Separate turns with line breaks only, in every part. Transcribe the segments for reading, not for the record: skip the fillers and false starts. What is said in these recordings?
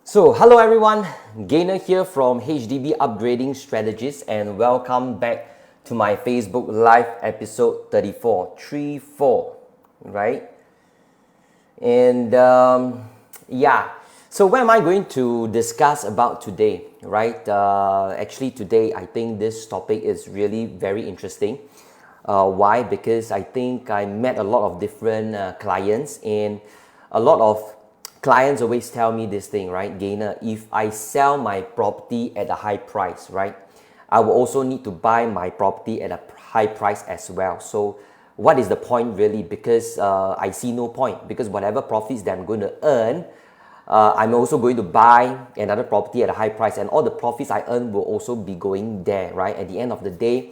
So, hello everyone, Gainer here from HDB Upgrading Strategies, and welcome back to my Facebook Live episode 34, right? And so what am I going to discuss about today, right? Actually today I think this topic is really very interesting. Why? Because I think I met a lot of different clients, and a lot of clients always tell me this thing, right? Gainer, if I sell my property at a high price, right, I will also need to buy my property at a high price as well. So what is the point really? Because I see no point, because whatever profits that I'm going to earn, I'm also going to buy another property at a high price, and all the profits I earn will also be going there, right? At the end of the day,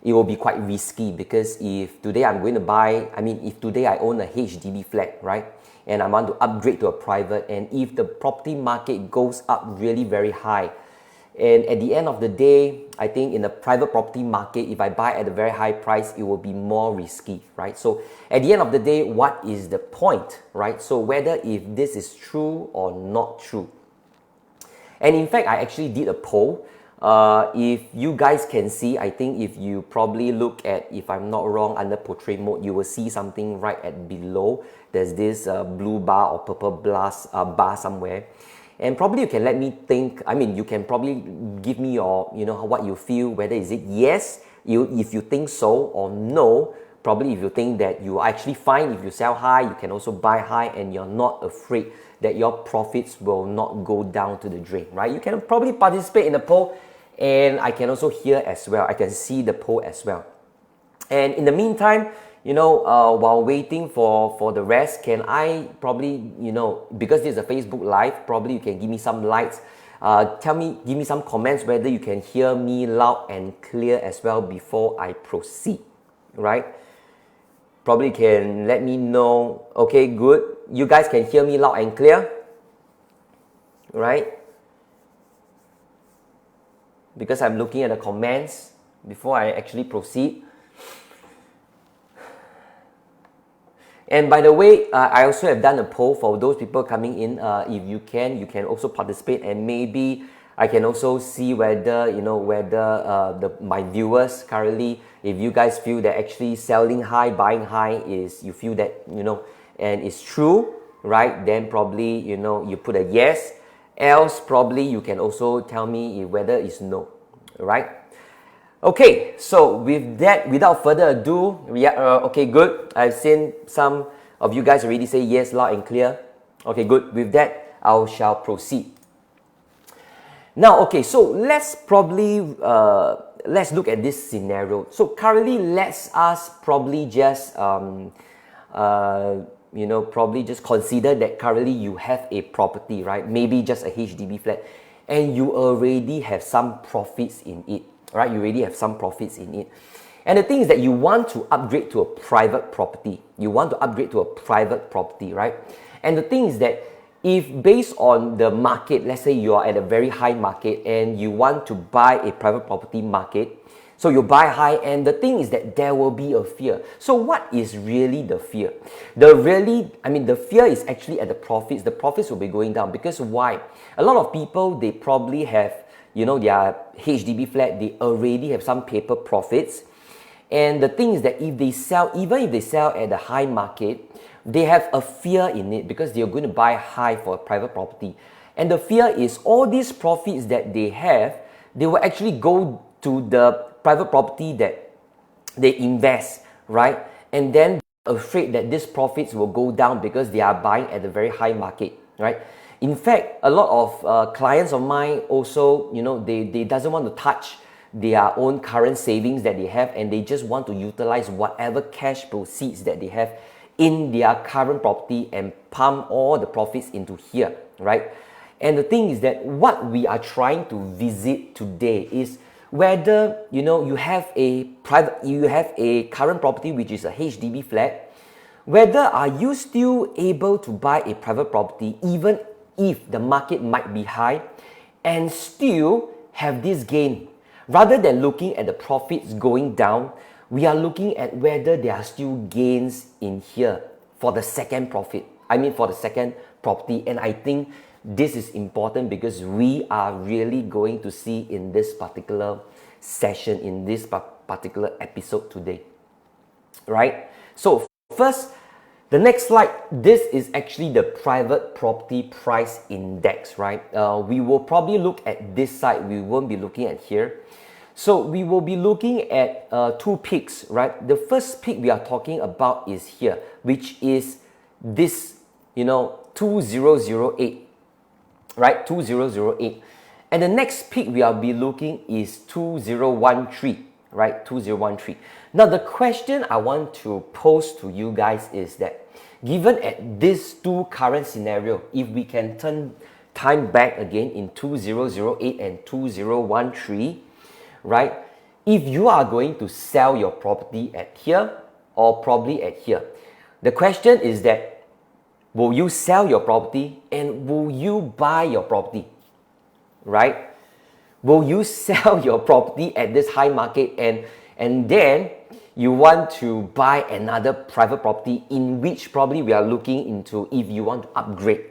it will be quite risky, because if today I'm going to buy, if today I own a HDB flat, right, and I want to upgrade to a private, and if the property market goes up really very high, and at the end of the day, I think in the private property market, if I buy at a very high price, it will be more risky, right? So at the end of the day, what is the point, right? So whether if this is true or not true. And in fact, I actually did a poll. If you guys can see, I think if you probably look at, if I'm not wrong, under portrait mode, you will see something right at below. There's this blue bar or purple bar somewhere. And probably you can let me think, you can probably give me your, what you feel, whether is it yes, if you think so, or no. Probably if you think that you are actually fine, if you sell high, you can also buy high, and you're not afraid that your profits will not go down to the drain, right? You can probably participate in the poll, and I can also hear as well. I can see the poll as well. And in the meantime, while waiting for the rest, can I probably, because this is a Facebook Live, probably you can give me some likes. Give me some comments whether you can hear me loud and clear as well before I proceed, right? Probably can let me know. Okay, good. You guys can hear me loud and clear, right? Because I'm looking at the comments before I actually proceed. And by the way, I also have done a poll for those people coming in. If you can also participate, and maybe I can also see whether, my viewers currently, if you guys feel that actually selling high, buying high is, you feel that, and it's true, right? Then probably, you put a yes. Else, probably you can also tell me whether it's no, right? Okay, so with that, without further ado, okay, good. I've seen some of you guys already say yes, loud and clear. Okay, good. With that, I shall proceed. Now, okay, so let's probably, let's look at this scenario. So currently, let's us probably just, probably just consider that currently you have a property, right? Maybe just a HDB flat, and you already have some profits in it, right? You already have some profits in it. And the thing is that you want to upgrade to a private property. You want to upgrade to a private property, right? And the thing is that if based on the market, let's say you are at a very high market and you want to buy a private property market, so you buy high, and the thing is that there will be a fear. So what is really the fear? The fear is actually at the profits. The profits will be going down, because why? A lot of people, they probably have, their HDB flat, they already have some paper profits. And the thing is that if they sell, even if they sell at the high market, they have a fear in it, because they're going to buy high for a private property. And the fear is all these profits that they have, they will actually go to the private property that they invest, right? And then afraid that these profits will go down because they are buying at a very high market, right? In fact, a lot of clients of mine also, they doesn't want to touch their own current savings that they have, and they just want to utilize whatever cash proceeds that they have in their current property and pump all the profits into here, right? And the thing is that what we are trying to visit today is whether you have a current property which is a HDB flat, whether are you still able to buy a private property even if the market might be high, and still have this gain. Rather than looking at the profits going down, we are looking at whether there are still gains in here for the second profit. For the second property. And I think this is important because we are really going to see in this particular session, in this particular episode today, right? So first, the next slide, this is actually the private property price index, right? We will probably look at this side, we won't be looking at here. So we will be looking at two peaks, right? The first peak we are talking about is here, which is this, 2008, right? 2008. And the next peak we will be looking is 2013, right? 2013. Now the question I want to pose to you guys is that, given at these two current scenario, if we can turn time back again in 2008 and 2013, right? If you are going to sell your property at here or probably at here, the question is that, will you sell your property and will you buy your property, right? Will you sell your property at this high market and then you want to buy another private property, in which probably we are looking into if you want to upgrade,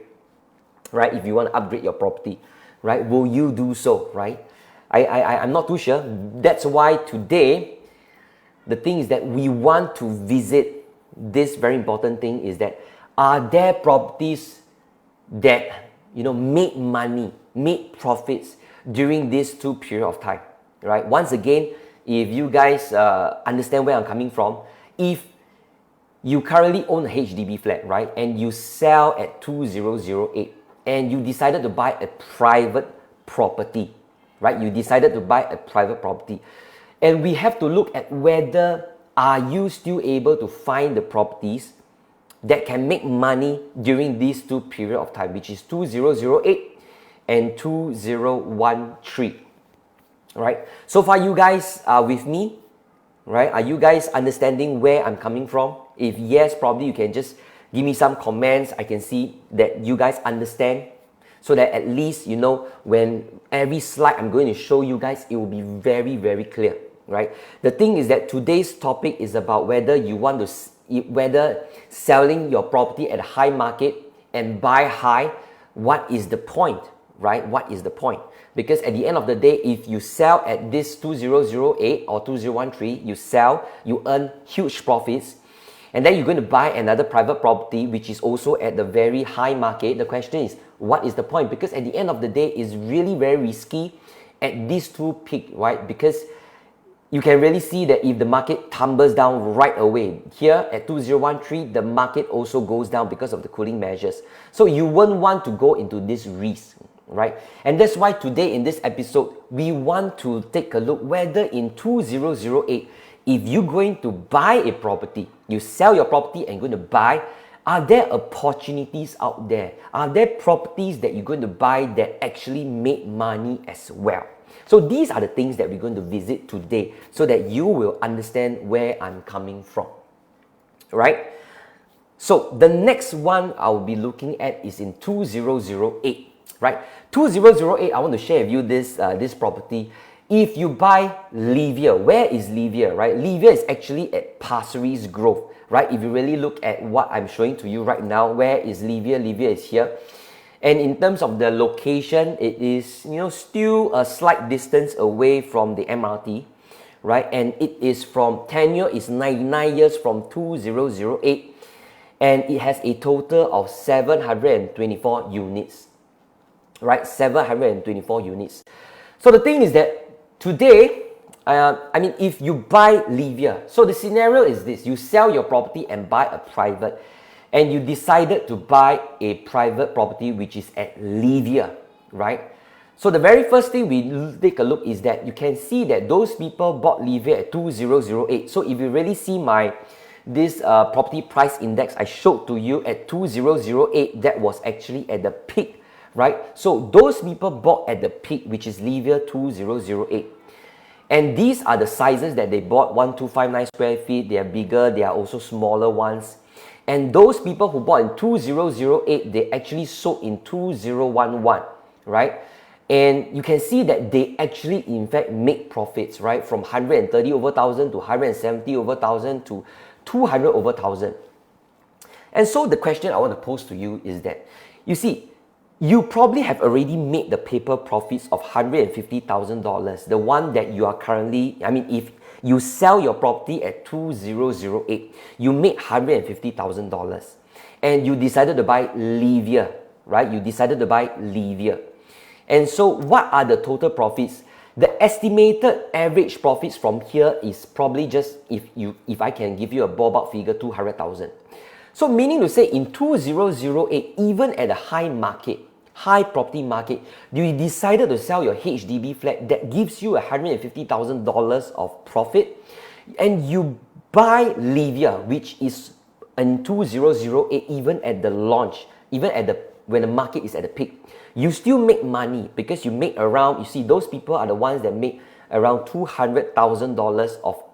right? If you want to upgrade your property, right? Will you do so, right? I'm not too sure. That's why today, the thing is that we want to visit this very important thing is that, are there properties that, made money, made profits during this two period of time, right? Once again, if you guys understand where I'm coming from, if you currently own a HDB flat, right, and you sell at 2008 and you decided to buy a private property, right? You decided to buy a private property. And we have to look at whether are you still able to find the properties that can make money during these two period of time, which is 2008 and 2013, right? So far you guys are with me, right? Are you guys understanding where I'm coming from? If yes, probably you can just give me some comments. I can see that you guys understand, so that at least, when every slide I'm going to show you guys, it will be very, very clear, right? The thing is that today's topic is about whether you want to, whether selling your property at a high market and buy high, what is the point, right? What is the point? Because at the end of the day, if you sell at this 2008 or 2013, you sell, you earn huge profits, and then you're going to buy another private property which is also at the very high market. The question is, what is the point? Because at the end of the day, it's really very risky at these two peaks, right? Because you can really see that if the market tumbles down right away, here at 2013, the market also goes down because of the cooling measures. So you won't want to go into this risk, right? And that's why today in this episode, we want to take a look whether in 2008, if you're going to buy a property, you sell your property and you're going to buy, are there opportunities out there? Are there properties that you're going to buy that actually make money as well? So these are the things that we're going to visit today so that you will understand where I'm coming from, right? So the next one I'll be looking at is in 2008, right? 2008, I want to share with you this property. If you buy Livia, where is Livia, right? Livia is actually at Pasir Ris Grove, right? If you really look at what I'm showing to you right now, where is Livia? Livia is here. And in terms of the location, it is, still a slight distance away from the MRT, right? And it is from tenure is 99 years from 2008, and it has a total of 724 units, right? 724 units. So the thing is that today, if you buy Livia, so the scenario is this: you sell your property and buy a private, and you decided to buy a private property which is at Livia, right? So the very first thing we take a look is that you can see that those people bought Livia at 2008. So if you really see this property price index I showed to you at 2008, that was actually at the peak, right? So those people bought at the peak, which is Livia 2008. And these are the sizes that they bought: 1259 square feet. They are bigger, they are also smaller ones. And those people who bought in 2008, they actually sold in 2011, right? And you can see that they actually, in fact, make profits, right? From 130 over 1,000 to 170 over 1,000 to 200 over 1,000. And so the question I want to pose to you is that, you see, you probably have already made the paper profits of $150,000. The one that you are currently, I mean, if you sell your property at 2008, you made $150,000. And you decided to buy Livia, right? You decided to buy Livia. And so what are the total profits? The estimated average profits from here is probably just, if I can give you a ballpark figure, 200,000. So meaning to say in 2008, even at a high property market, you decided to sell your HDB flat that gives you $150,000 of profit, and you buy Livia, which is in 2008, even at the launch, even at when the market is at the peak, you still make money because you make around, you see, those people are the ones that make around $200,000 of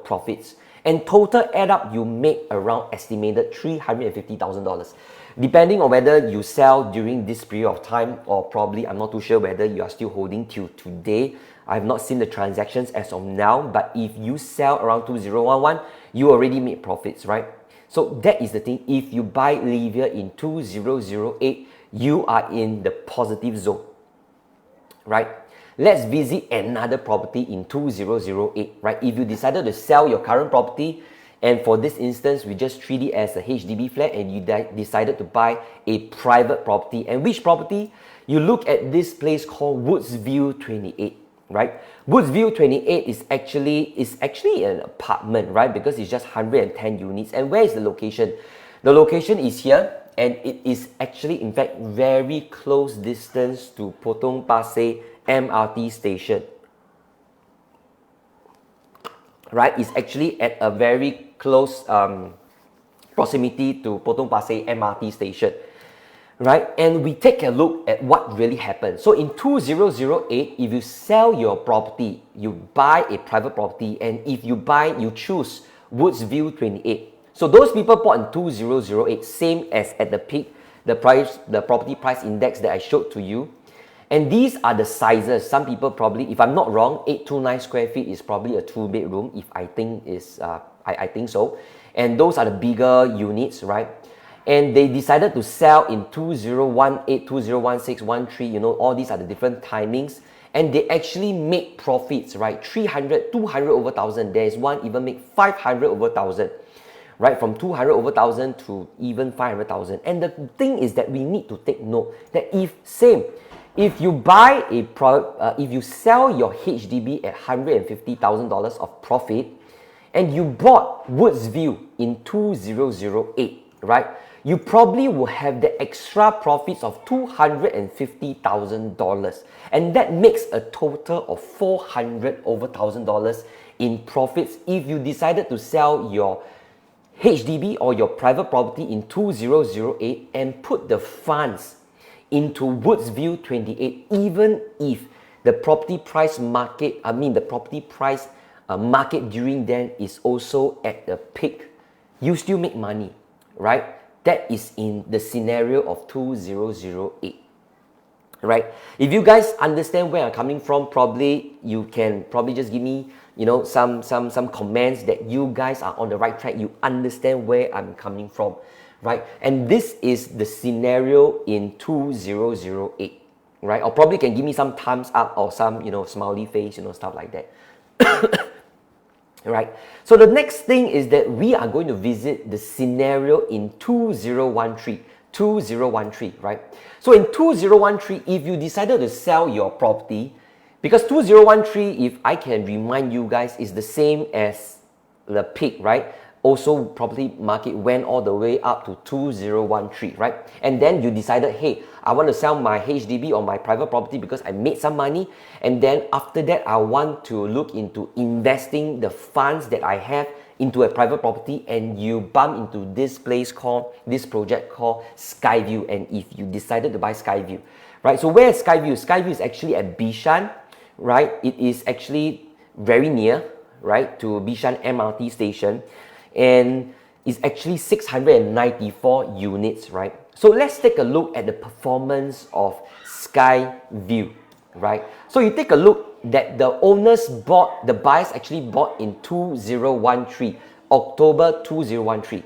profits. And total add up, you make around estimated $350,000. Depending on whether you sell during this period of time, or probably, I'm not too sure whether you are still holding till today. I have not seen the transactions as of now, but if you sell around 2011, you already made profits, right? So that is the thing. If you buy Livia in 2008, you are in the positive zone, right? Let's visit another property in 2008, right? If you decided to sell your current property, and for this instance, we just treat it as a HDB flat, and you decided to buy a private property. And which property? You look at this place called Woodsview 28, right? Woodsview 28 is actually an apartment, right? Because it's just 110 units. And where is the location? The location is here, and it is actually, in fact, very close distance to Potong Pasir MRT station, right? It's actually at a very close proximity to Potong Pasir MRT station, right? And we take a look at what really happened. So in 2008, if you sell your property, you buy a private property, and if you choose Woodsview 28. So those people bought in 2008, same as at the peak, the property price index that I showed to you. And these are the sizes. Some people probably, if I'm not wrong, 829 square feet is probably a 2-bedroom, if I think is, I think so. And those are the bigger units, right? And they decided to sell in 2018, 2016, 13, all these are the different timings. And they actually make profits, right? 300, 200 over 1,000. There is one even make 500 over 1,000. Right, from 200 over 1,000 to even 500,000. And the thing is that we need to take note that if you buy if you sell your HDB at $150,000 of profit, and you bought Woodsview in 2008, right, you probably will have the extra profits of $250,000, and that makes a total of 400 over $1,000 in profits if you decided to sell your HDB or your private property in 2008 and put the funds into Woodsview 28, even if the property price market, market during then is also at the peak, you still make money, right? That is in the scenario of 2008, right? If you guys understand where I'm coming from, probably you can just give me some comments that you guys are on the right track. You understand where I'm coming from, right? And this is the scenario in 2008, right? Or probably can give me some thumbs up or some, smiley face, stuff like that. Right? So the next thing is that we are going to visit the scenario in 2013, right? So in 2013, if you decided to sell your property, because 2013, if I can remind you guys, is the same as the peak, right? Also, property market went all the way up to 2013, right? And then you decided, hey, I want to sell my HDB or my private property because I made some money. And then after that, I want to look into investing the funds that I have into a private property, and you bump into this project called Skyview. And if you decided to buy Skyview, right? So where is Skyview? Skyview is actually at Bishan, right? It is actually very near, right, to Bishan MRT station, and it's actually 694 units, right? So let's take a look at the performance of Skyview, right? So you take a look that the buyers actually bought in 2013, October 2013.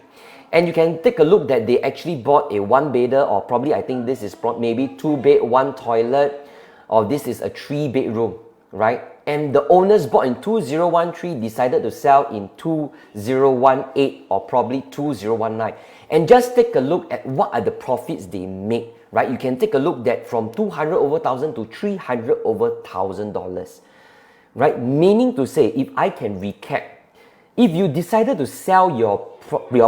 And you can take a look that they actually bought a one bedder, or probably I think this is maybe 2 bed, 1 toilet, or this is a 3 bedroom, right? And the owners bought in 2013, decided to sell in 2018 or probably 2019. And just take a look at what are the profits they make, right? You can take a look that from 200 over thousand to 300 over $1,000, right? Meaning to say, if I can recap, if you decided to sell your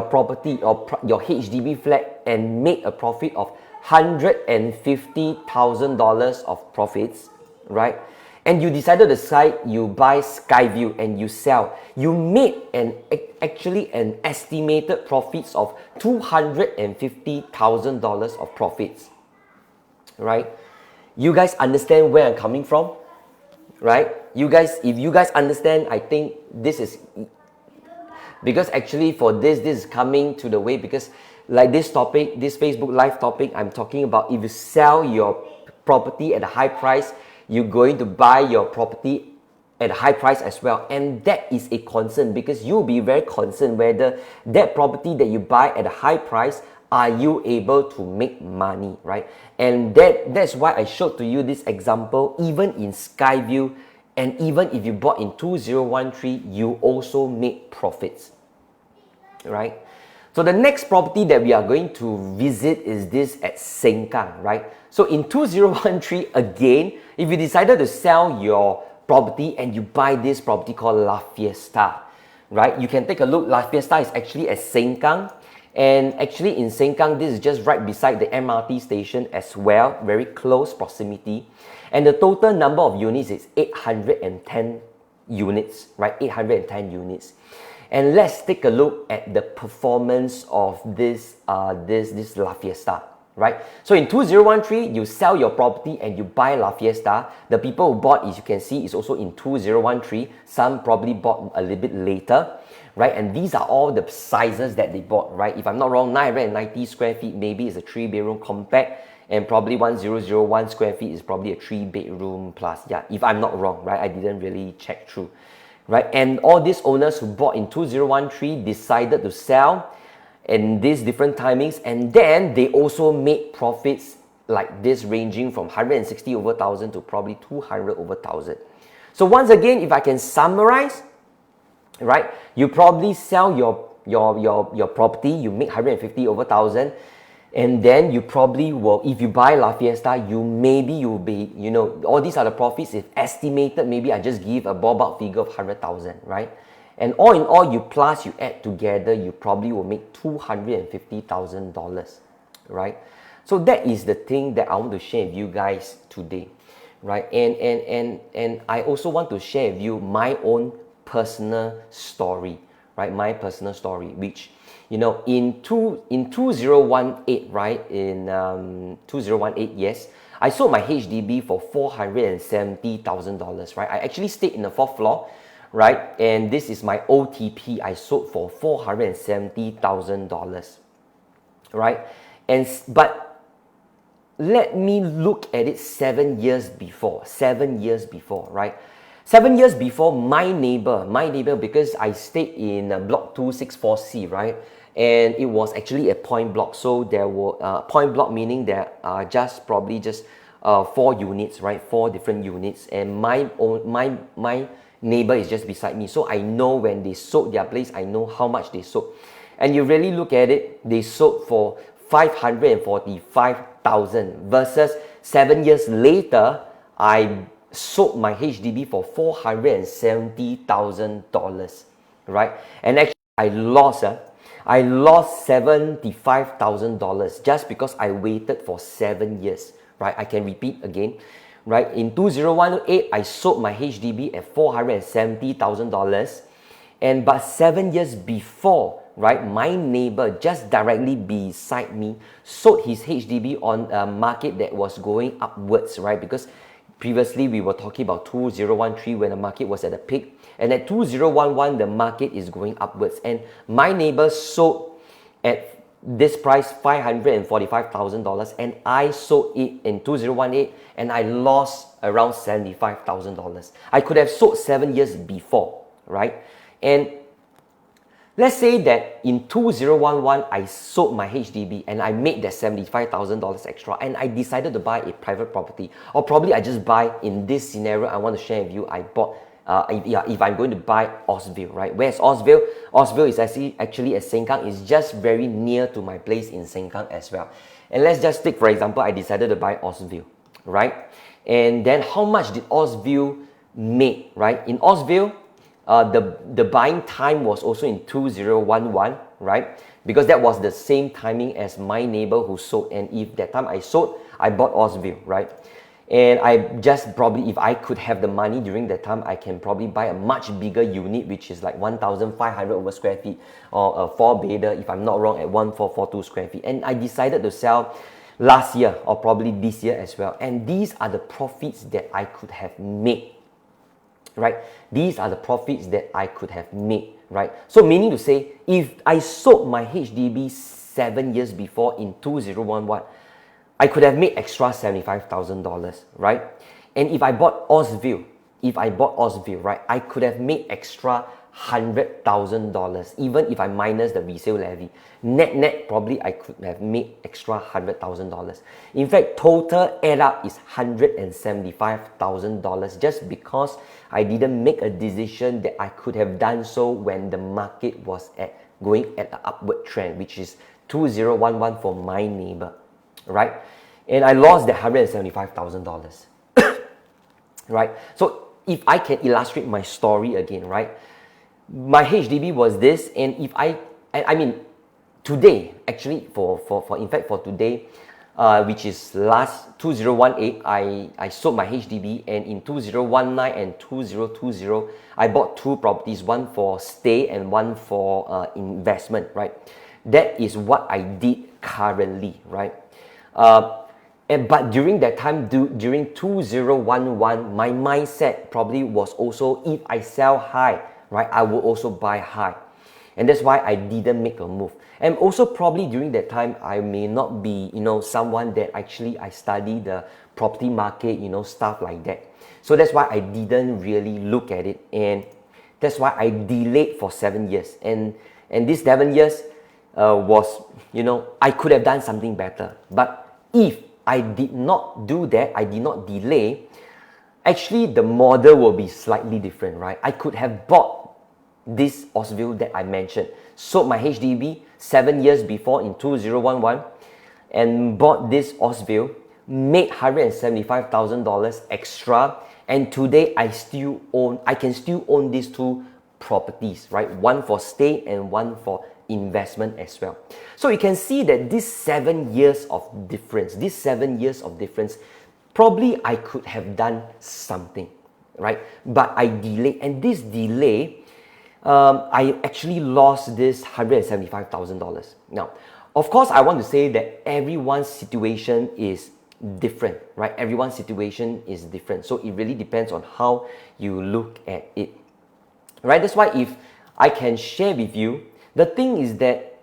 property or your HDB flat and make a profit of $150,000 of profits, right? And you decided to decide you buy Skyview and you sell, you made actually an estimated profits of $250,000 of profits, right? You guys understand where I'm coming from, right? You guys, if you guys understand, I think this is, because actually for this is coming to the way, because like this topic, this Facebook Live topic, I'm talking about if you sell your property at a high price, you're going to buy your property at a high price as well. And that is a concern, because you'll be very concerned whether that property that you buy at a high price, are you able to make money, right? And that's why I showed to you this example, even in Skyview, and even if you bought in 2013, you also make profits, right? So the next property that we are going to visit is this at Sengkang, right? So in 2013, again, if you decided to sell your property and you buy this property called La Fiesta, right? You can take a look. La Fiesta is actually at Sengkang. And actually in Sengkang, this is just right beside the MRT station as well, very close proximity. And the total number of units is 810 units, right? 810 units. And let's take a look at the performance of this La Fiesta, right? So in 2013, you sell your property and you buy La Fiesta. The people who bought, as you can see, is also in 2013. Some probably bought a little bit later, right? And these are all the sizes that they bought, right? If I'm not wrong, 990 square feet maybe is a 3-bedroom compact, and probably 1001 square feet is probably a 3-bedroom plus. Yeah, if I'm not wrong, right? I didn't really check through. Right? And all these owners who bought in 2013 decided to sell in these different timings, and then they also made profits like this, ranging from 160 over 1,000 to probably 200 over 1,000. So once again, if I can summarize, right? You probably sell your property, you make 150 over 1,000, and then you probably will, if you buy La Fiesta, you'll be, you know, all these are the profits. If estimated, maybe I just give a ballpark figure of 100,000, right? And all in all, you add together, you probably will make $250,000, right? So that is the thing that I want to share with you guys today, right? And I also want to share with you my own personal story, right? My personal story, which, you know, in 2018, right? In 2018, yes, I sold my HDB for $470,000, right? I actually stayed in the 4th floor, right? And this is my OTP. I sold for $470,000, right? But let me look at it 7 years before, right? 7 years before, my neighbor, because I stayed in block 264C, right? And it was actually a point block. So there were point block, meaning there are probably just 4 units, right? 4 different units. And my neighbor is just beside me. So I know when they sold their place, I know how much they sold. And you really look at it, they sold for $545,000 versus 7 years later, I sold my HDB for $470,000, right? And actually, I lost $75,000 just because I waited for 7 years, right? I can repeat again, right? In 2018, I sold my HDB at $470,000, but 7 years before, right, my neighbor just directly beside me sold his HDB on a market that was going upwards, right? Because previously we were talking about 2013 when the market was at a peak, and at 2011 the market is going upwards, and my neighbor sold at this price $545,000, and I sold it in 2018 and I lost around $75,000. I could have sold 7 years before, right? And Let's say that in 2011, I sold my HDB and I made that $75,000 extra and I decided to buy a private property. Or probably I just buy, in this scenario I want to share with you, I bought, if I'm going to buy Woodsview, right? Where's Woodsview? Woodsview is actually at Sengkang. It's just very near to my place in Sengkang as well. And let's just take, for example, I decided to buy Woodsview, right? And then how much did Woodsview make, right? In Woodsview, the buying time was also in 2011, right? Because that was the same timing as my neighbor who sold. And if that time I sold, I bought Woodsview, right? And I just probably, if I could have the money during that time, I can probably buy a much bigger unit, which is like 1,500 over square feet, or a 4-bedder, if I'm not wrong, at 1,442 square feet. And I decided to sell last year, or probably this year as well. And these are the profits that I could have made, right? These are the profits that I could have made, right? So meaning to say, if I sold my HDB 7 years before in 2011, I could have made extra $75,000, right? And if I bought Woodsview, right, I could have made extra $100,000, even if I minus the resale levy. Net, probably I could have made extra $100,000. In fact, total add up is $175,000, just because I didn't make a decision that I could have done so when the market was going at an upward trend, which is 2011 for my neighbor, right? And I lost that $175,000, right? So if I can illustrate my story again, right? My HDB was this, and if I mean, today, actually, for today, which is last 2018, I sold my HDB, and in 2019 and 2020, I bought 2 properties, one for stay and one for investment, right? That is what I did currently, right? But during that time, during 2011, my mindset probably was also, if I sell high, right, I will also buy high. And that's why I didn't make a move. And also probably during that time, I may not be, someone that actually I study the property market, stuff like that. So that's why I didn't really look at it. And that's why I delayed for 7 years. And these 7 years was, I could have done something better. But if I did not do that, I did not delay, actually the model will be slightly different, right? I could have bought this Woodsview that I mentioned, sold my HDB 7 years before in 2011, and bought this Woodsview, made $175,000 extra, and today I can still own these 2 properties, right? One for stay and one for investment as well. So you can see that this 7 years of difference, probably I could have done something, right? But I delayed, and this delay, I actually lost this $175,000. Now, of course, I want to say that everyone's situation is different, right? Everyone's situation is different. So it really depends on how you look at it, right? That's why if I can share with you, the thing is that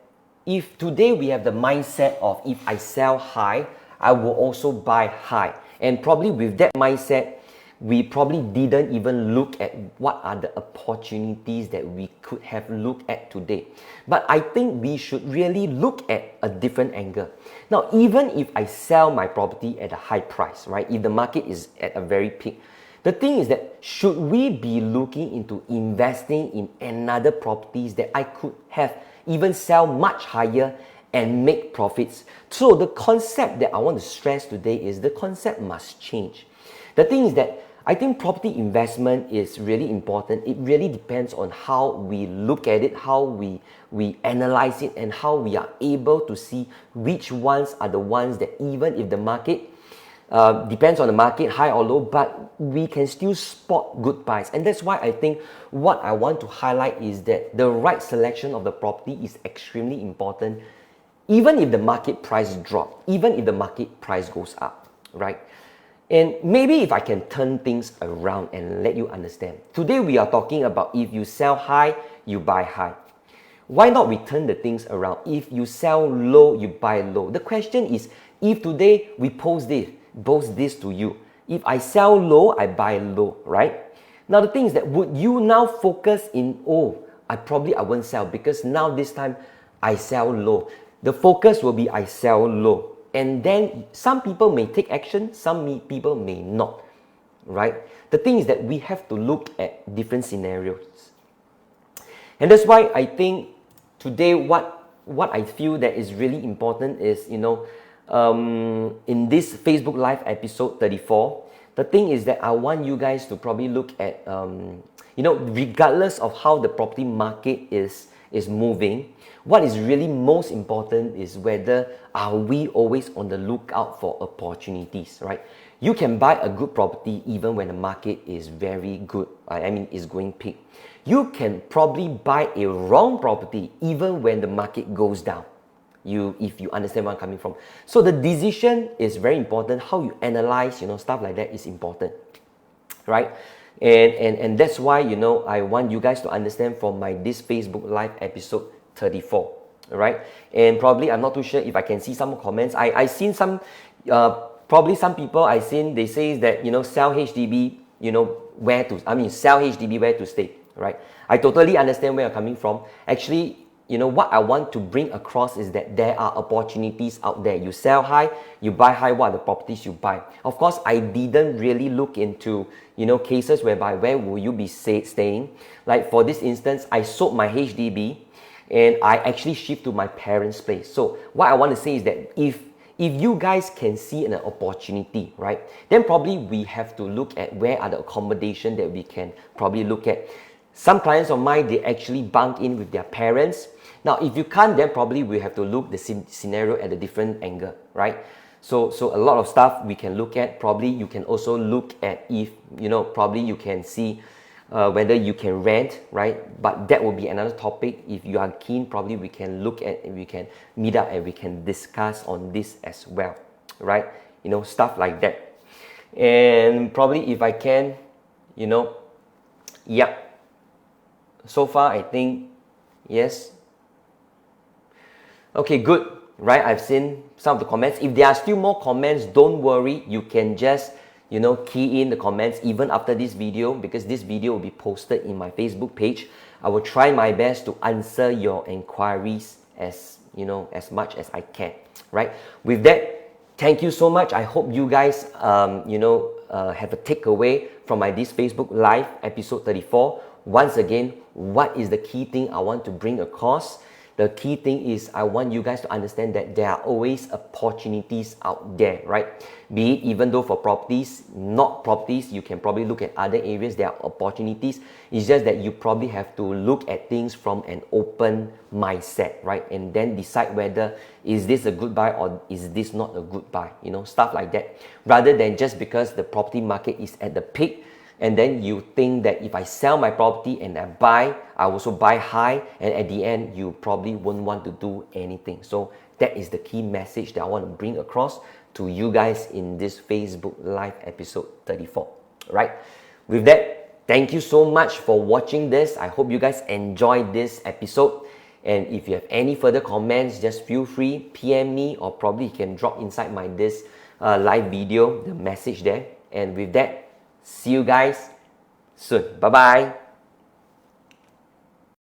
if today we have the mindset of, if I sell high, I will also buy high. And probably with that mindset, we probably didn't even look at what are the opportunities that we could have looked at today. But I think we should really look at a different angle. Now, even if I sell my property at a high price, right? If the market is at a very peak, the thing is that should we be looking into investing in another properties that I could have even sell much higher and make profits? So the concept that I want to stress today is the concept must change. The thing is that I think property investment is really important. It really depends on how we look at it, how we analyze it, and how we are able to see which ones are the ones that, even if the market depends on the market, high or low, but we can still spot good buys. And that's why I think what I want to highlight is that the right selection of the property is extremely important, even if the market price drops, even if the market price goes up, right? And maybe if I can turn things around and let you understand. Today we are talking about, if you sell high, you buy high. Why not we turn the things around? If you sell low, you buy low. The question is, if today we post this to you, if I sell low, I buy low, right? Now the thing is that, would you now focus in, I won't sell, because now this time I sell low. The focus will be I sell low. And then some people may take action, some people may not, right? The thing is that we have to look at different scenarios. And that's why I think today what I feel that is really important is, in this Facebook Live episode 34, the thing is that I want you guys to probably look at, regardless of how the property market is moving, what is really most important is whether are we always on the lookout for opportunities, right? You can buy a good property even when the market is very good, is going peak. You can probably buy a wrong property even when the market goes down. If you understand where I'm coming from. So the decision is very important. How you analyze, stuff like that is important, right? And that's why, I want you guys to understand from this Facebook Live episode 34, right? And probably, I'm not too sure if I can see some comments. I seen some, probably some people they say that, sell HDB, sell HDB, where to stay, right? I totally understand where you're coming from. Actually, what I want to bring across is that there are opportunities out there. You sell high, you buy high, what are the properties you buy? Of course, I didn't really look into, cases whereby where will you be staying. Like for this instance, I sold my HDB and I actually shift to my parents' place. So what I want to say is that if you guys can see an opportunity, right, then probably we have to look at where are the accommodation that we can probably look at. Some clients of mine, they actually bunk in with their parents. Now, if you can't, then probably we have to look the scenario at a different angle, right? So a lot of stuff we can look at. Probably you can also look at if, probably you can see whether you can rent, right? But that will be another topic. If you are keen, probably we can look at, we can meet up and we can discuss on this as well, right? Stuff like that. And probably if I can, yeah. So far, I think, yes. Okay, good, right? I've seen some of the comments. If there are still more comments, don't worry. You can just, key in the comments even after this video, because this video will be posted in my Facebook page. I will try my best to answer your inquiries as much as I can, right? With that, thank you so much. I hope you guys, have a takeaway from this Facebook Live episode 34. Once again, what is the key thing I want to bring across? The key thing is I want you guys to understand that there are always opportunities out there, right? Be it even though for properties, not properties, you can probably look at other areas, there are opportunities. It's just that you probably have to look at things from an open mindset, right? And then decide whether is this a good buy or is this not a good buy, stuff like that. Rather than just because the property market is at the peak, and then you think that if I sell my property and I buy, I also buy high, and at the end, you probably won't want to do anything. So that is the key message that I want to bring across to you guys in this Facebook Live episode 34, right? With that, thank you so much for watching this. I hope you guys enjoyed this episode. And if you have any further comments, just feel free, PM me, or probably you can drop inside this live video, the message there. And with that, see you guys soon. Bye-bye.